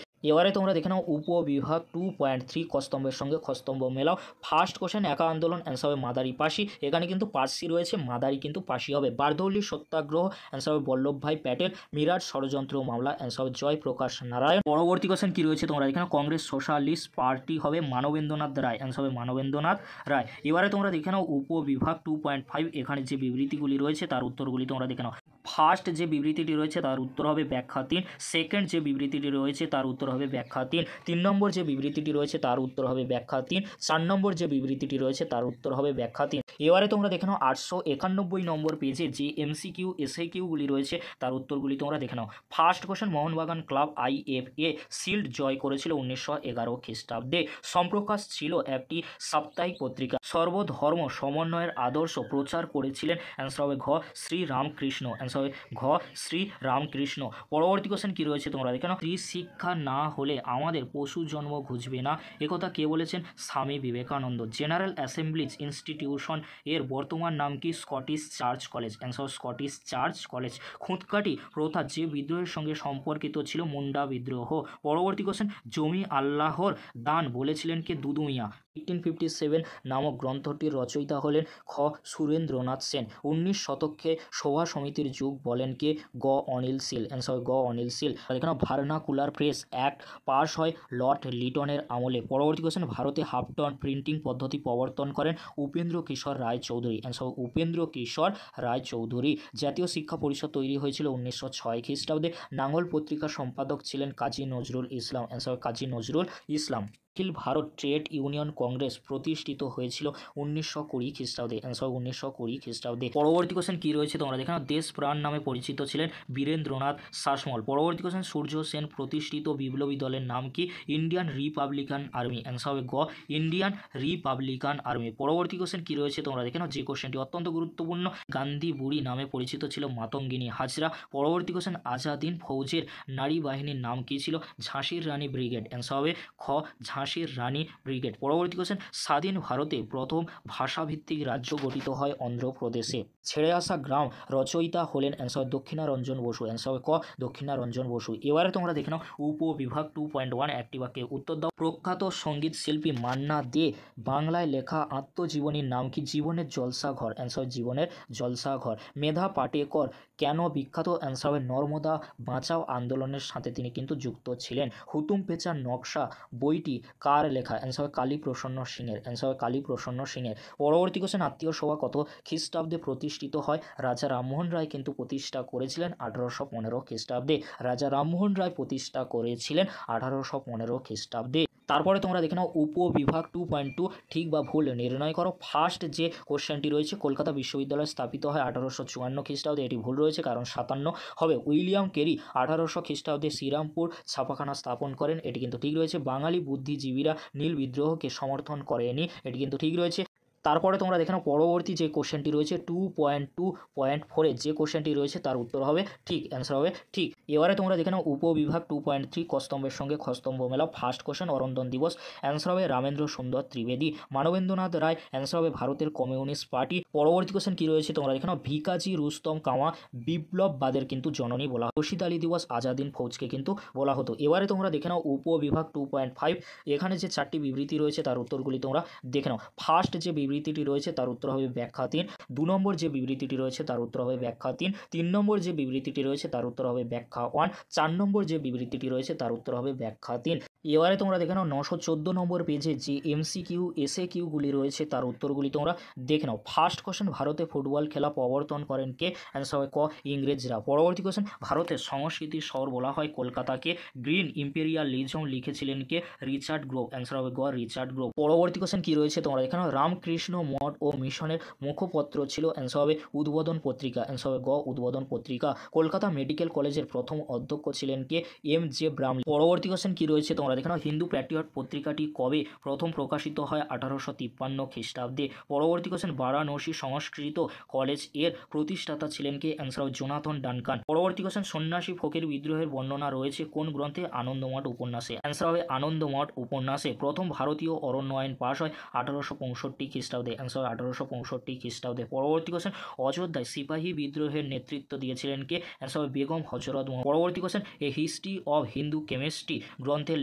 এবারে তোমরা দেখে নাও উপবিভাগ 2.3 কস্তম্ভের সঙ্গে খস্তম্ভ মেলাও। ফার্স্ট কোশ্চেন, একা আন্দোলন। অ্যান্সার হবে মাদারি পাশি। এখানে কিন্তু পার্সি রয়েছে, মাদারি কিন্তু পাশি হবে। বারদৌলি সত্যাগ্রহ। অ্যান্সার হবে বল্লভভাই প্যাটেল। মিরাট ষড়যন্ত্র মামলা। অ্যান্সার হবে জয়প্রকাশ নারায়ণ। পরবর্তী কোশ্চেন কি রয়েছে তোমরা এখানে। কংগ্রেস সোশ্যালিস্ট পার্টি হবে মানবেন্দ্রনাথ রায়। অ্যান্সার হবে মানবেন্দ্রনাথ রায়। এবারে তোমরা দেখে নাও উপবিভাগ 2.5 এখানে যে বিবৃতিগুলি রয়েছে তার উত্তরগুলি তোমরা দেখে নাও। ফার্স্ট যে বিবৃতিটি রয়েছে তার উত্তর হবে ব্যাখ্যা 3, সেকেন্ড যে বিবৃতিটি রয়েছে তার উত্তর হবে ব্যাখ্যা 3, 3 নম্বর যে বিবৃতিটি রয়েছে তার উত্তর হবে ব্যাখ্যা 3, 4 নম্বর যে বিবৃতিটি রয়েছে তার উত্তর হবে ব্যাখ্যা 3। এবারে তোমরা দেখে নাও 891 নম্বর পেজে যে এমসিকিউ এসএকিউগুলি রয়েছে তার উত্তরগুলি তোমরা দেখে নাও। First question, Mohun Bagan club IFA shield জয় করেছিল 1911 খ্রিস্টাব্দে। সম্প্রকাশ ছিল একটি সাপ্তাহিক পত্রিকা। সর্বধর্ম সমন্বয়ের আদর্শ প্রচার করেছিলেন, অ্যান্সার হবে ঘ শ্রীরামকৃষ্ণ, অ্যান্সার হবে ঘ শ্রীরামকৃষ্ণ। পরবর্তী কোশ্চেন কি রয়েছে তোমরা দেখে নাও। স্ত্রী শিক্ষা না হলে আমাদের পশু জন্ম ঘুচবে না, একথা কে বলেছেন? Swami Vivekananda. General Assembly's institution এর বর্তমান নাম কি? Scottish church college, answer Scottish church college. খুঁতকাটি প্রথা যে বিদ্রোহের সঙ্গে সম্পর্কিত ছিল? মুন্ডা বিদ্রোহ। পরবর্তী কোশ্চেন, জমি আল্লাহর দান বলেছিলেন কে? দুদু মিয়া। 1857 নামক গ্রন্থটির রচয়িতা হলেন খ সুরেন্দ্রনাথ সেন। 19 শতকে সভা সমিতির যুগ বলেন কে? গ অনিল শীল, অ্যান্সার গ অনিল শীল। এখানে ভার্নাকুলার প্রেস অ্যাক্ট পাস হয় লর্ড লিটনের আমলে। পরবর্তী কোশ্চেন, ভারতে হাফটন প্রিন্টিং পদ্ধতি প্রবর্তন করেন উপেন্দ্র কিশোর রায় চৌধুরী, অ্যান্সার উপেন্দ্র কিশোর রায় চৌধুরী। জাতীয় শিক্ষা পরিষদ তৈরি হয়েছিল 1906 খ্রিস্টাব্দে। নাঙ্গল পত্রিকার সম্পাদক ছিলেন কাজী নজরুল ইসলাম, অ্যান্সার কাজী নজরুল ইসলাম। অখিল ভারত ট্রেড ইউনিয়ন কংগ্রেস প্রতিষ্ঠিত হয়েছিল 1920 খ্রিস্টাব্দে, অ্যান্সার 1920 খ্রিস্টাব্দে। পরবর্তী কোশ্চেন কি রয়েছে তোমরা দেখে নাও। দেশ প্রাণ নামে পরিচিত ছিলেন বীরেন্দ্রনাথ শাসমল। পরবর্তী কোশ্চেন, সূর্য সেন প্রতিষ্ঠিত বিপ্লবী দলের নাম কি? ইন্ডিয়ান রিপাবলিকান আর্মি, অ্যান্সার হবে গ ইন্ডিয়ান রিপাবলিকান আর্মি। পরবর্তী কোশ্চেন কি রয়েছে তোমরা দেখে নাও, যে কোশ্চেনটি অত্যন্ত গুরুত্বপূর্ণ। গান্ধী বুড়ি নামে পরিচিত ছিল মাতঙ্গিনী হাজরা। পরবর্তী কোশ্চেন, আজাদিন ফৌজের নারী বাহিনীর নাম কি ছিল? ঝাঁসির রানী ব্রিগেড, অ্যান্সার হবে খ ঝাঁসির রানী ব্রিগেড। পরবর্তী কোশ্চেন, স্বাধীন ভারতে প্রথম ভাষাভিত্তিক রাজ্য গঠিত হয় অন্ধ্রপ্রদেশে। ছেড়ে আসা গ্রাম রচয়িতা হলেন, অ্যান্সার দক্ষিণারঞ্জন বসু, অ্যান্সার হবে ক দক্ষিণারঞ্জন বসু। এবারে তোমরা দেখে নাও উপবিভাগ 2.1 একটি বাক্যে উত্তর দাও। প্রখ্যাত সঙ্গীত শিল্পী মান্না দে বাংলায় লেখা আত্মজীবনীর নাম কি? জীবনের জলসাঘর, অ্যান্সার জীবনের জলসাঘর। মেধা পাটেকর কেন বিখ্যাত? অ্যান্সার হবে নর্মদা বাঁচাও আন্দোলনের সাথে তিনি কিন্তু যুক্ত ছিলেন। হুতুম পেঁচার নকশা বইটি কার লেখা? অ্যান্সার হবে কালীপ্রসন্ন সিংয়ের, অ্যান্সার হবে কালীপ্রসন্ন সিংয়ের। পরবর্তী কোশ্চেন, আত্মীয় সভা কত খ্রিস্টাব্দে প্রতিষ্ঠিত হয়? রাজা রামমোহন রায় কিন্তু প্রতিষ্ঠা করেছিলেন 1815 খ্রিস্টাব্দে। রাজা রামমোহন রায় প্রতিষ্ঠা করেছিলেন 1815 খ্রিস্টাব্দে। তারপরে তোমরা দেখে নাও উপবিভাগ 2.2 ঠিক বা ভুল নির্ণয় করো। ফার্স্ট যে কোশ্চেনটি রয়েছে, কলকাতা বিশ্ববিদ্যালয় স্থাপিত হয় 1854 খ্রিস্টাব্দে, এটি ভুল রয়েছে কারণ 57 হবে। উইলিয়াম কেরি 1800 খ্রিস্টাব্দে শ্রীরামপুর ছাপাখানা স্থাপন করেন, এটি কিন্তু ঠিক রয়েছে। বাঙালি বুদ্ধিজীবীরা নীল বিদ্রোহকে সমর্থন করেনি, এটি কিন্তু ঠিক রয়েছে। তারপরে তোমরা দেখে নাও পরবর্তী যে কোশ্চেনটি রয়েছে 2.2.4 যে কোশ্চেনটি রয়েছে তার উত্তর হবে ঠিক, অ্যান্সার হবে ঠিক। এবারে তোমরা দেখে নাও উপবিভাগ 2.3 কস্তম্ভের সঙ্গে খস্তম্ভ মেলাও। ফার্স্ট কোশ্চেন, অরন্দন দিবস, অ্যান্সার হবে রামেন্দ্র সুন্দর ত্রিবেদী। মানবেন্দ্রনাথ রায়, অ্যান্সার হবে ভারতের কমিউনিস্ট পার্টি। পরবর্তী কোশ্চেন কি রয়েছে তোমরা দেখে নাও। ভিকাজি রুস্তম কামা বিপ্লববাদের কিন্তু জননী বলা হয়। রশিদ আলী দিবস আজাদিন ফৌজকে কিন্তু বলা হতো। এবারে তোমরা দেখে নাও উপবিভাগ 2.5 এখানে যে 4টি বিবৃতি রয়েছে তার উত্তরগুলি তোমরা দেখে নাও। ফার্স্ট যে বিবৃতিটি রয়েছে তার উত্তর হবে ব্যাখ্যা 3, 2 নম্বর যে বিবৃতিটি রয়েছে তার উত্তর হবে ব্যাখ্যা 3, 3 নম্বর যে বিবৃতিটি রয়েছে তার উত্তর হবে ব্যাখ্যা 1, 4 নম্বর যে বিবৃতিটি রয়েছে তার উত্তর হবে ব্যাখ্যা 3। এবারে তোমরা দেখে নাও 914 নম্বর পেজে যে এমসিকিউ এসএকিউগুলি রয়েছে তার উত্তরগুলি তোমরা দেখে নাও। ফার্স্ট কোশ্চেন, ভারতে ফুটবল খেলা প্রবর্তন করেন কে? অ্যান্সার হবে ক ইংরেজরা। পরবর্তী কোশ্চেন, ভারতের সংস্কৃতির শহর বলা হয় কলকাতাকে। গ্রিন ইম্পেরিয়ালিজম লিখেছিলেন কে? রিচার্ড গ্রোভ, অ্যান্সার হবে গ রিচার্ড গ্রোভ। পরবর্তী কোশ্চেন কি রয়েছে তোমরা দেখে নাও। রামকৃষ্ণ মঠ ও মিশনের মুখপত্র ছিল, অ্যান্সার হবে উদ্বোধন পত্রিকা, অ্যান্সার হবে গ উদ্বোধন পত্রিকা। কলকাতা মেডিকেল কলেজের প্রথম অধ্যক্ষ ছিলেন কে? M J ব্রামলি। পরবর্তী কোশ্চেন কি রয়েছে তোমরা দেখে নাও। হিন্দু প্যাট্রিয়ট পত্রিকাটি কবে প্রথম প্রকাশিত হয়? 1853 খ্রিস্টাব্দে। পরবর্তী কোশ্চেন, বারাণসী সংস্কৃত কলেজ এর প্রতিষ্ঠাতা ছিলেন কে? অ্যান্সার হবে জোনাথন ডানকান। পরবর্তী কোশ্চেন, সন্ন্যাসী ফকির বিদ্রোহের বর্ণনা রয়েছে কোন গ্রন্থে? আনন্দমঠ উপন্যাসে, অ্যান্সার হবে আনন্দমঠ উপন্যাসে। প্রথম ভারতীয় অরণ্য আইন পাশ হয় 1865 খ্রিস্টাব্দে, অ্যান্সার 1865 খ্রিস্টাব্দে। পরবর্তী কোশ্চেন, অযোধ্যায় সিপাহী বিদ্রোহের নেতৃত্ব দিয়েছিলেন কে? অ্যান্সার হবে বেগম হজরত মোহন। পরবর্তী question, A history of Hindu chemistry গ্রন্থের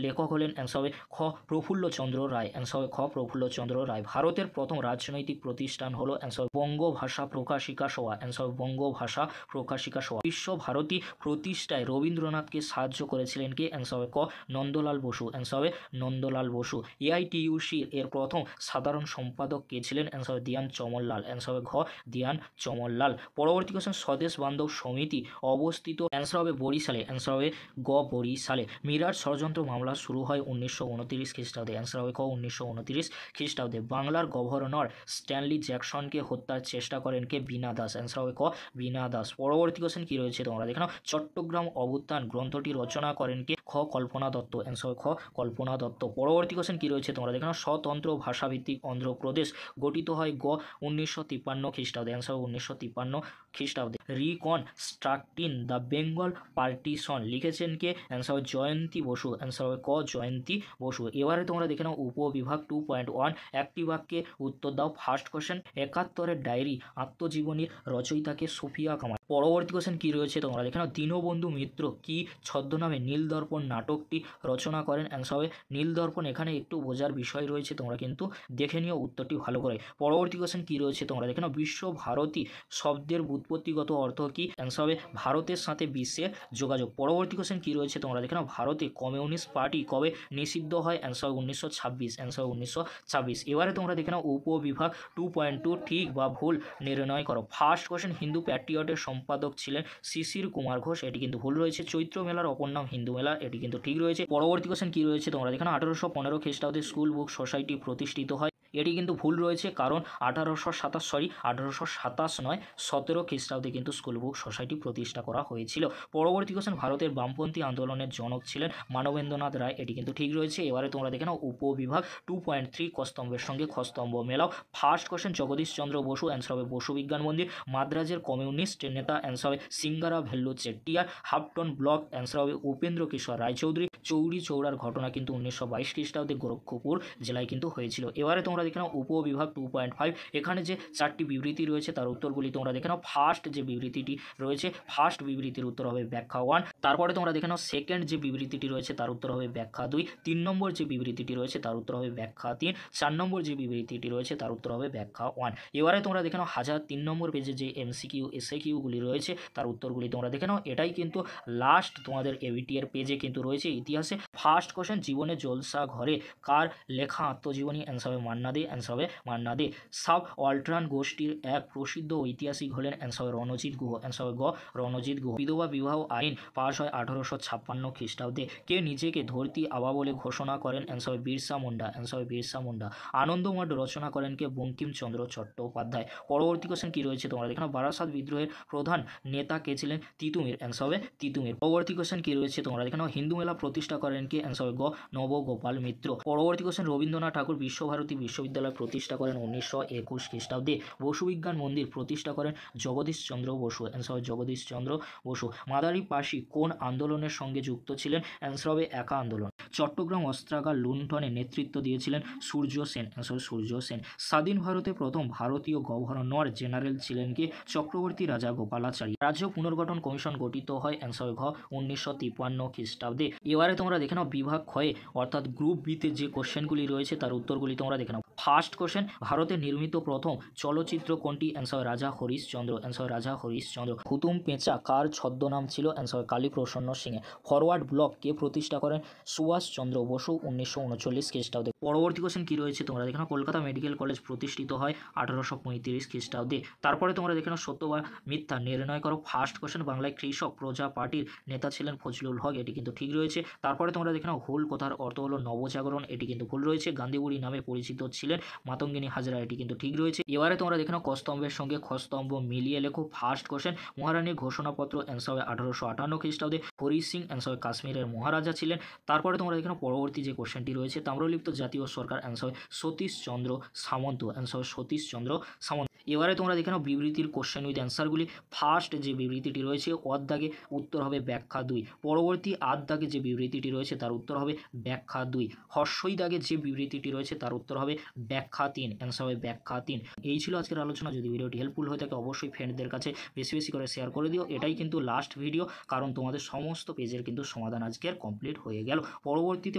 লেখক লেখক হলেন অ্যান্সার হবে খ প্রফুল্লচন্দ্র রায়, অ্যান্সার হবে খ প্রফুল্লচন্দ্র রায়। ভারতের প্রথম রাজনৈতিক প্রতিষ্ঠান হলো অ্যান্সার বঙ্গভাষা প্রকাশিকা সভা, অ্যান্সার হবে বঙ্গভাষা প্রকাশিকা সভা। বিশ্বভারতী প্রতিষ্ঠায় রবীন্দ্রনাথকে সাহায্য করেছিলেন কে, অ্যান্সার হবে ক নন্দলাল বসু, অ্যান্সার হবে নন্দলাল বসু। এআইটিইউসি এর প্রথম সাধারণ সম্পাদক কে ছিলেন, অ্যান্সার হবে দিয়ান চমনলাল, অ্যান্সার হবে ঘ দিয়ান চমনলাল। পরবর্তী কোশ্চেন স্বদেশ বান্ধব সমিতি অবস্থিত, অ্যান্সার হবে বরিশালে, অ্যান্সার হবে গ বরিশালে। মিরাট ষড়যন্ত্র মামলা শুরু হয় 1929 খ্রিস্টাব্দে, অ্যান্সার হবে ক 1929 খ্রিস্টাব্দে। বাংলার গভর্নর স্ট্যানলি জ্যাকসনকে হত্যার চেষ্টা করেন কে, বীণা দাস, অ্যান্সার হবে ক বীণা দাস। পরবর্তী কোশ্চেন কি রয়েছে তোমরা দেখে নাও। চট্টগ্রাম অভ্যুত্থান গ্রন্থটি রচনা করেন কে, খ কল্পনা দত্ত, অ্যান্সার হবে খ কল্পনা দত্ত। পরবর্তী কোশ্চেন কি রয়েছে তোমরা দেখে নাও। স্বতন্ত্র ভাষাভিত্তিক অন্ধ্রপ্রদেশ গঠিত হয় গ 1953 খ্রিস্টাব্দে, অ্যান্সার হবে 1953 খ্রিস্টাব্দে। রিকনস্ট্রাক্টিং দ্য বেঙ্গল পার্টিশন লিখেছেন কে, অ্যান্সার হবে জয়ন্তী বসু, অ্যান্সার হবে ক জয়ন্তী বসু। এবারে তোমরা দেখে নাও উপবিভাগ 2.1 একটি বাক্যে উত্তর দাও। ফার্স্ট কোশ্চেন 71-এর ডায়েরি আত্মজীবনীর রচয়িতাকে সুফিয়া কামাল। পরবর্তী কোশ্চেন কি রয়েছে তোমরা দেখে নাও। দীনবন্ধু মিত্র কি ছদ্মনামে নীলদর্পণ নাটকটি রচনা করেন, অ্যান্সার হবে নীলদর্পণ। এখানে একটু বোঝার বিষয় রয়েছে, তোমরা কিন্তু দেখে নিও উত্তরটি ভালো করে। পরবর্তী কোশ্চেন কি রয়েছে তোমরা দেখে নাও। বিশ্বভারতী শব্দের ব্যুৎপত্তিগত অর্থ কি, অ্যান্সার হবে ভারতের সাথে বিশ্বের যোগাযোগ। পরবর্তী কোশ্চেন কি রয়েছে তোমরা দেখে নাও। ভারতে কমিউনিস্ট পার্টি কবে নিষিদ্ধ হয়, অ্যান্সার হবে 1926, অ্যান্সার হবে 1926। এবারে তোমরা দেখে নাও উপবিভাগ 2.2 ঠিক বা ভুল নির্ণয় করো। ফার্স্ট কোশ্চেন হিন্দু প্যাট্রিয়টের সম্পাদক ছিলেন শিশির কুমার ঘোষ, এটি কিন্তু ভুল রয়েছে। চৈত্র মেলার অপর নাম হিন্দু মেলা, এটি কিন্তু ঠিক রয়েছে। পরবর্তী কোশ্চেন কি রয়েছে তোমরা দেখে নাও। 1815 খ্রিস্টাব্দে স্কুল বুক সোসাইটি প্রতিষ্ঠিত হয়, এটি কিন্তু ভুল রয়েছে, কারণ 1827 নয় 17 খ্রিস্টাব্দে কিন্তু স্কুল বুক সোসাইটি প্রতিষ্ঠা করা হয়েছিল। পরবর্তী কোশ্চেন ভারতের বামপন্থী আন্দোলনের জনক ছিলেন মানবেন্দ্রনাথ রায়, এটি কিন্তু ঠিক রয়েছে। এবারে তোমরা দেখে নাও উপবিভাগ 2.3 কস্তম্ভের সঙ্গে খস্তম্ভ মেলাও। First question Jagadish Chandra Basu, answer হবে বসু বিজ্ঞান মন্দির। মাদ্রাজের কমিউনিস্ট নেতা, অ্যান্সার হবে সিঙ্গারা ভেল্লু চেট্টিয়ার। হাফটন ব্লক, অ্যান্সার হবে উপেন্দ্র কিশোর রায়চৌধুরী। চৌরি চৌড়ার ঘটনা কিন্তু 1922 খ্রিস্টাব্দে গোরক্ষপুর জেলায় কিন্তু হয়েছিল। এবারে তোমরা দেখে নাও উপবিভাগ 2.5 এখানে যে 4টি বিবৃতি রয়েছে তার উত্তরগুলি তোমরা দেখে নাও। ফার্স্ট যে বিবৃতিটি রয়েছে, ফার্স্ট বিবৃতির উত্তর হবে ব্যাখ্যা 1। তারপরে তোমরা দেখে নাও সেকেন্ড যে বিবৃতিটি রয়েছে তার উত্তর হবে ব্যাখ্যা 2। 3 নম্বর যে বিবৃতিটি রয়েছে তার উত্তর হবে ব্যাখ্যা 3। 4 নম্বর যে বিবৃতিটি রয়েছে তার উত্তর হবে ব্যাখ্যা 1। এবারে তোমরা দেখে নাও 1003 নম্বর পেজে যে MCQ SAQগুলি রয়েছে তার উত্তরগুলি তোমরা দেখে নাও। এটাই কিন্তু লাস্ট তোমাদের এবিটি এর পেজে কিন্তু রয়েছে ইতিহাসে। ফার্স্ট কোশ্চেন জীবনে জলসা ঘরে কার লেখা আত্মজীবনী, অ্যান্সার হবে মান্না দে, অ্যান্সার হবে মান্না দে। সাব অল্ট্রান গোষ্ঠীর এক প্রসিদ্ধ ঐতিহাসিক হলেন, অ্যান্সার হবে রণজিৎ গুহ, অ্যান্সার হবে গ রণজিৎ গুহ। বিধবা বিবাহ আইন পাশ হয় 1856 খ্রিস্টাব্দে। কে নিজেকে ধরতি আবা বলে ঘোষণা করেন, অ্যান্সার হবে বিরসা মুন্ডা, অ্যান্সার হবে বিরসা মুন্ডা। আনন্দমঠ রচনা করেন কে, বঙ্কিমচন্দ্র চট্টোপাধ্যায়। পরবর্তী কোশ্চেন কি রয়েছে তোমরা দেখো। বারাসাত বিদ্রোহের প্রধান নেতা কে ছিলেন, তিতুমির, অ্যান্সার হবে তিতুমির। পরবর্তী কোশ্চেন কি রয়েছে তোমরা দেখো। হিন্দু মেলা প্রতিষ্ঠা করেন কে, অ্যান্সার হবে গ নবগোপাল মিত্র। পরবর্তী কোশ্চেন রবীন্দ্রনাথ ঠাকুর বিশ্বভারতী বিশ্ববিদ্যালয় প্রতিষ্ঠা করেন 1921 খ্রিস্টাব্দে। বসু বিজ্ঞান মন্দির প্রতিষ্ঠা করেন জগদীশ চন্দ্র বসু, অ্যান্সার হবে জগদীশ চন্দ্র বসু। মাদারি পাশি কোন আন্দোলনের সঙ্গে যুক্ত ছিলেন, অ্যান্সার হবে একা আন্দোলন। চট্টগ্রাম অস্ত্রাগার লুণ্ঠনে নেতৃত্ব দিয়েছিলেন সূর্য সেন, অ্যান্সার হবে সূর্য সেন। স্বাধীন ভারতে প্রথম ভারতীয় গভর্নর জেনারেল ছিলেন কে, চক্রবর্তী রাজা গোপালাচারী। রাজ্য পুনর্গঠন কমিশন গঠিত হয়, অ্যান্সার হবে ঘ 1953 খ্রিস্টাব্দে। এবারে তোমরা দেখে নাও বিভাগ ক্ষয়ে অর্থাৎ গ্রুপ বিতে যে কোশ্চেনগুলি রয়েছে তার উত্তরগুলি তোমরা দেখে নাও। ফার্স্ট কোশ্চেন ভারতে নির্মিত প্রথম চলচ্চিত্র কোনটি, অ্যান্সার হবে রাজা হরিশচন্দ্র, অ্যান্সার হবে রাজা হরিশচন্দ্র। হুতুম পেঁচা কার ছদ্মনাম ছিল, অ্যান্সার হবে কালীপ্রসন্ন সিংহ। ফরওয়ার্ড ব্লক কে প্রতিষ্ঠা করেন, সুভাষচন্দ্র বসু 1939 খ্রিস্টাব্দে। পরবর্তী কোশ্চেন কি রয়েছে তোমরা দেখে নাও। কলকাতা মেডিকেল কলেজ প্রতিষ্ঠিত হয় 1835 খ্রিস্টাব্দে। তারপরে তোমরা দেখে নাও সত্য বা মিথ্যা নির্ণয় করো। ফার্স্ট কোশ্চেন বাংলায় কৃষক প্রজা পার্টির নেতা ছিলেন ফজলুল হক, এটি কিন্তু ঠিক রয়েছে। তারপরে তোমরা দেখে নাও হুল কথার অর্থ হলো নবজাগরণ, এটি কিন্তু ভুল রয়েছে। গান্ধীবুড়ি নামে পরিচিত ছিলেন মাতঙ্গিনী হাজরা, এটি কিন্তু ঠিক রয়েছে। এবারে তোমরা দেখে নাও কস্তম্ভের সঙ্গে খস্তম্ভ মিলিয়ে লেখো। ফার্স্ট কোশ্চেন মহারানীর ঘোষণাপত্র, অ্যান্সার হবে 1858 খ্রিস্টাব্দে। হরি সিং, অ্যান্সার হবে কাশ্মীরের মহারাজা ছিলেন। তারপরে তোমরা দেখে নাও পরবর্তী যে কোশ্চেনটি রয়েছে তাম্রলিপ্ত জাতীয় সরকার, অ্যান্সার হবে সতীশ চন্দ্র সামন্ত, অ্যান্সার হবে সতীশ চন্দ্র সামন্ত। এবারে তোমরা দেখে নাও বিবৃতির কোশ্চেন উইথ অ্যান্সারগুলি। ফার্স্ট যে বিবৃতিটি রয়েছে অর্ধাগে উত্তর হবে ব্যাখ্যা 2, পরবর্তী আর্ধাগে যে বিবৃতিটি রয়েছে তার উত্তর হবে ব্যাখ্যা 2, হর্ষই দাগে যে বিবৃতিটি রয়েছে তার উত্তর হবে ব্যাখ্যা 3, অ্যান্সার হবে ব্যাখ্যা 3। এই ছিল আজকের আলোচনা। যদি ভিডিওটি হেল্পফুল হয়ে থাকে অবশ্যই ফ্রেন্ডদের কাছে বেশি বেশি করে শেয়ার করে দিও। এটাই কিন্তু লাস্ট ভিডিও, কারণ তোমাদের সমস্ত পেজের কিন্তু সমাধান আজকের কমপ্লিট হয়ে গেল। পরবর্তীতে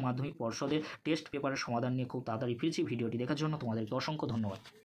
মাধ্যমিক পর্ষদের টেস্ট পেপারের সমাধান নিয়ে খুব তাড়াতাড়ি ফিরছি। ভিডিওটি দেখার জন্য তোমাদেরকে অসংখ্য ধন্যবাদ।